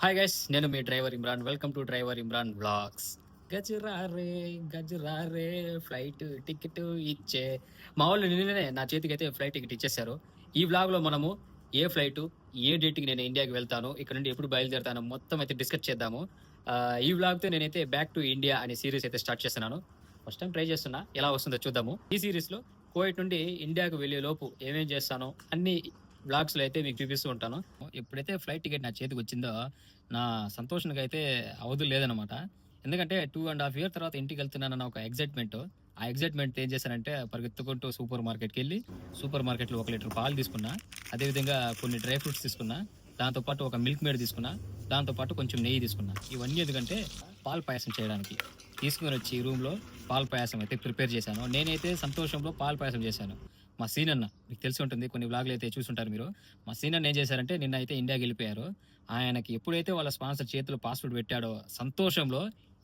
Hi guys, నేను మీ driver Imran. Welcome to driver Imran vlogs. గజరారే గజరారే ఫ్లైట్ టికెట్ ఇచ్చే మా వాళ్ళు నిన్ననే నా చేతికైతే ఫ్లైట్ టికెట్ ఇచ్చేశారు. ఈ వ్లాగ్లో మనము ఏ ఫ్లైట్, ఏ డేట్కి నేను ఇండియాకి వెళ్తాను, ఇక్కడ నుండి ఎప్పుడు బయలుదేరుతాను మొత్తం అయితే డిస్కస్ చేద్దాము. ఈ వ్లాగ్తో నేనైతే బ్యాక్ టు ఇండియా అనే సిరీస్ అయితే స్టార్ట్ చేస్తున్నాను. ఫస్ట్ టైం ట్రై చేస్తున్నా, ఎలా వస్తుందో చూద్దాము. ఈ సిరీస్లో కువైట్ నుండి ఇండియాకు వెళ్ళే లోపు ఏమేం చేస్తానో అన్ని వ్లాగ్స్లో అయితే మీకు చూపిస్తూ ఉంటాను. ఎప్పుడైతే ఫ్లైట్ టికెట్ నా చేతికి వచ్చిందో నా సంతోషానికి అయితే అవధులు లేదనమాట. ఎందుకంటే 2.5 ఇయర్ తర్వాత ఇంటికి వెళ్తున్నానన్న ఒక ఎగ్జైట్మెంట్. ఆ ఎగ్జైట్మెంట్ ఏం చేశానంటే పరిగెత్తుకుంటూ సూపర్ మార్కెట్కి వెళ్ళి సూపర్ మార్కెట్లో 1 లీటర్ పాలు తీసుకున్నా, అదేవిధంగా కొన్ని డ్రై ఫ్రూట్స్ తీసుకున్నా, దాంతోపాటు ఒక మిల్క్ మేడ్ తీసుకున్నా, దాంతోపాటు కొంచెం నెయ్యి తీసుకున్నా. ఇవన్నీ ఎందుకంటే పాల పాయసం చేయడానికి తీసుకుని వచ్చి రూమ్లో పాల పాయసం అయితే ప్రిపేర్ చేశాను. నేనైతే సంతోషంలో పాల పాయసం చేశాను. మా సీనన్న మీకు తెలిసి ఉంటుంది, కొన్ని వ్లాగులు అయితే చూసుంటారు మీరు. మా సీనన్న ఏం చేశారంటే నిన్న అయితే ఇండియాకి వెళ్ళిపోయారు. ఆయనకి ఎప్పుడైతే వాళ్ళ స్పాన్సర్ చేతిలో పాస్పోర్ట్ పెట్టాడో సంతోషంలో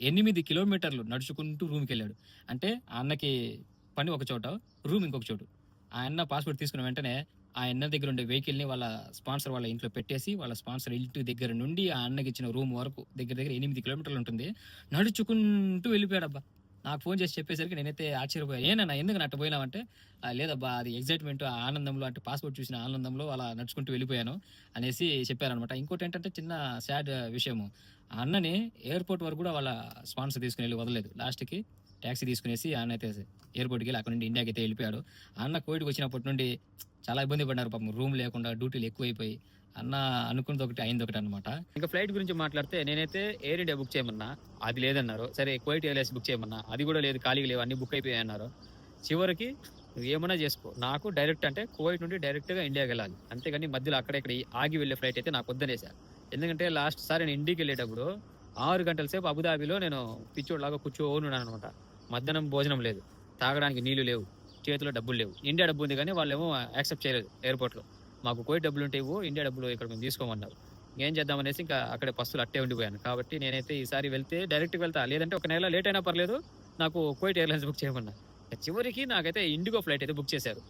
8 కిలోమీటర్లు నడుచుకుంటూ రూమ్కి వెళ్ళాడు. అంటే ఆ అన్నకి పని ఒక చోట, రూమ్ ఇంకొక చోటు. ఆ అన్న పాస్పోర్ట్ తీసుకున్న వెంటనే ఆ అన్న దగ్గర ఉండే వెహికల్ని వాళ్ళ స్పాన్సర్ వాళ్ళ ఇంట్లో పెట్టేసి వాళ్ళ స్పాన్సర్ ఇంటి దగ్గర నుండి ఆ అన్నకి ఇచ్చిన రూమ్ వరకు దగ్గర దగ్గర 8 కిలోమీటర్లు ఉంటుంది. నడుచుకుంటూ వెళ్ళిపోయాడబ్బా. నాకు ఫోన్ చేసి చెప్పేసరికి నేనైతే ఆశ్చర్యపోయాను. ఏనన్నా ఎందుకు అట్ట పోయినావంటే, లేదబ్బా అది ఎగ్జైట్మెంట్, ఆ ఆనందంలో, అంటే పాస్పోర్ట్ చూసిన ఆనందంలో అలా నడుచుకుంటూ వెళ్ళిపోయాను అనేసి చెప్పారనమాట. ఇంకోటి ఏంటంటే చిన్న సాడ్ విషయము, ఆ అన్నని ఎయిర్పోర్ట్ వరకు కూడా వాళ్ళ స్పాన్సర్ తీసుకుని వెళ్ళి వదలలేదు. లాస్ట్కి ట్యాక్సీ తీసుకునేసి ఆయన అయితే ఎయిర్పోర్ట్కి వెళ్ళి అక్కడ నుండి ఇండియాకి అయితే వెళ్ళిపోయాడు. ఆ అన్న కోవిడ్కి వచ్చినప్పటి నుండి చాలా ఇబ్బంది పడినారు పాపం, రూమ్ లేకుండా డ్యూటీలు ఎక్కువైపోయి. అన్న అనుకున్నది ఒకటి అయింది ఒకటి అనమాట. ఇంకా ఫ్లైట్ గురించి మాట్లాడితే నేనైతే ఎయిర్ ఇండియా బుక్ చేయమన్నా, అది లేదన్నారు. సరే కువైట్ ఎయిర్లైన్స్ బుక్ చేయమన్నా, అది కూడా లేదు, ఖాళీగా లేవు, అన్ని బుక్ అయిపోయాయి అన్నారు. చివరికి నువ్వు ఏమన్నా చేసుకో, నాకు డైరెక్ట్ అంటే కువైట్ నుండి డైరెక్ట్గా ఇండియాకి వెళ్ళాలి, అంతేగాని మధ్యలో అక్కడ ఇక్కడ ఆగి వెళ్ళే ఫ్లైట్ అయితే నాకు వద్దనేసా. ఎందుకంటే లాస్ట్ సారి నేను ఇండియాకి వెళ్ళేటప్పుడు 6 గంటల సేపు అబుదాబిలో నేను పిచ్చోడ్లాగా కూర్చోనున్నాను అనమాట. మధ్యాహ్నం భోజనం లేదు, తాగడానికి నీళ్లు లేవు, చేతిలో డబ్బులు లేవు. ఇండియా డబ్బు ఉంది కానీ వాళ్ళేమో యాక్సెప్ట్ చేయలేదు ఎయిర్పోర్ట్లో. మాకు కువైట్ డబ్బులు ఉంటే ఇవ్వు, ఇండియా డబ్బులు ఇక్కడ మేము తీసుకోమన్నారు. ఏం చేద్దామనేసి ఇంకా అక్కడే పస్తులు అట్టే ఉండిపోయాను. కాబట్టి నేనైతే ఈసారి వెళ్తే డైరెక్ట్గా వెళ్తా, లేదంటే ఒక నెల లేట్ అయినా పర్లేదు, నాకు కువైట్ ఎయిర్లైన్స్ బుక్ చేయమన్నా. చివరికి నాకైతే ఇండిగో ఫ్లైట్ అయితే బుక్ చేశారు.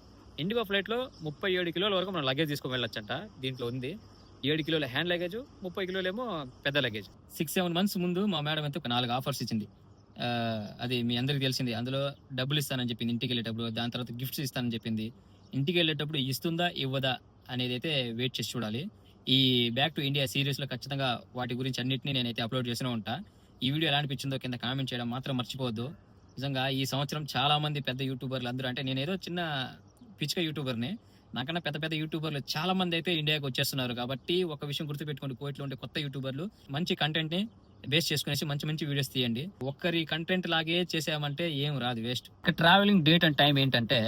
ఇండిగో ఫ్లైట్లో 37 కిలోల వరకు మనం లగేజ్ తీసుకొని వెళ్ళొచ్చంట. దీంట్లో ఉంది 7 కిలోల హ్యాండ్ లగేజ్, 30 కిలోలు ఏమో పెద్ద లగేజ్. 6-7 మంత్స్ ముందు మా మేడం అయితే ఒక 4 ఆఫర్స్ ఇచ్చింది. అది మీ అందరికి తెలిసింది. అందులో డబ్బులు ఇస్తానని చెప్పింది ఇంటికి వెళ్ళేటప్పుడు, దాని తర్వాత గిఫ్ట్స్ ఇస్తానని చెప్పింది. ఇంటికి వెళ్ళేటప్పుడు ఇస్తుందా ఇవ్వదా అనేది అయితే వెయిట్ చేసి చూడాలి. ఈ బ్యాక్ టు ఇండియా సిరీస్లో ఖచ్చితంగా వాటి గురించి అన్నింటినీ నేనైతే అప్లోడ్ చేస్తూనే ఉంటా. ఈ వీడియో ఎలా అనిపించిందో కింద కామెంట్ చేయడం మాత్రం మర్చిపోవద్దు. నిజంగా ఈ సంవత్సరం చాలా మంది పెద్ద యూట్యూబర్లు అందరూ, అంటే నేనేదో చిన్న పిచ్చుక యూట్యూబర్ని, నాకన్నా పెద్ద పెద్ద యూట్యూబర్లు చాలా మంది అయితే ఇండియాకి వచ్చేస్తున్నారు. కాబట్టి ఒక విషయం గుర్తుపెట్టుకోండి, కువైట్లో ఉండే కొత్త యూట్యూబర్లు మంచి కంటెంట్ని బేస్ చేసుకునేసి మంచి మంచి వీడియోస్ తీయండి. ఒక్కరి కంటెంట్ లాగే చేసామంటే ఏం రాదు, waste. Travelling date and time ఏంటంటే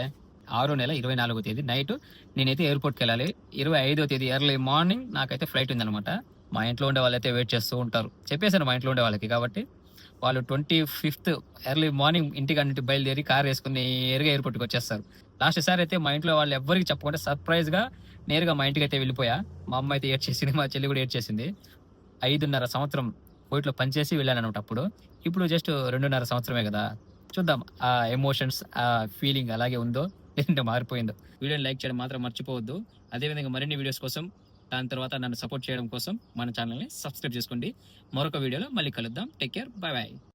6వ నెల 24వ తేదీ నైట్ నేనైతే ఎయిర్పోర్ట్కి వెళ్ళాలి. 25వ తేదీ ఎర్లీ మార్నింగ్ నాకైతే ఫ్లైట్ ఉందనమాట. మా ఇంట్లో ఉండే వాళ్ళైతే వెయిట్ చేస్తూ ఉంటారు, చెప్పేశాను మా ఇంట్లో ఉండే వాళ్ళకి. కాబట్టి వాళ్ళు 25th ఎర్లీ మార్నింగ్ ఇంటికి అన్నింటి బయలుదేరి కార్ వేసుకుని నేరుగా ఎయిర్పోర్ట్కి వచ్చేస్తారు. లాస్ట్ సారి అయితే మా ఇంట్లో వాళ్ళు ఎవ్వరికి చెప్పకుండా సర్ప్రైజ్గా నేరుగా మా ఇంటికి అయితే వెళ్ళిపోయా. మా అమ్మ అయితే ఏడ్చేసింది, మా చెల్లి కూడా ఏడ్చేసింది. 5.5 సంవత్సరం కోవిట్లో పనిచేసి వెళ్ళాను అనమాట అప్పుడు. ఇప్పుడు జస్ట్ 2.5 సంవత్సరమే కదా. చూద్దాం ఆ ఎమోషన్స్, ఆ ఫీలింగ్ అలాగే ఉందో లేదంటే మారిపోయిందో. వీడియోని లైక్ చేయడం మాత్రం మర్చిపోవద్దు. అదేవిధంగా మరిన్ని వీడియోస్ కోసం, దాని తర్వాత నన్ను సపోర్ట్ చేయడం కోసం మన ఛానల్ని సబ్స్క్రైబ్ చేసుకోండి. మరొక వీడియోలో మళ్ళీ కలుద్దాం. Take care, by by.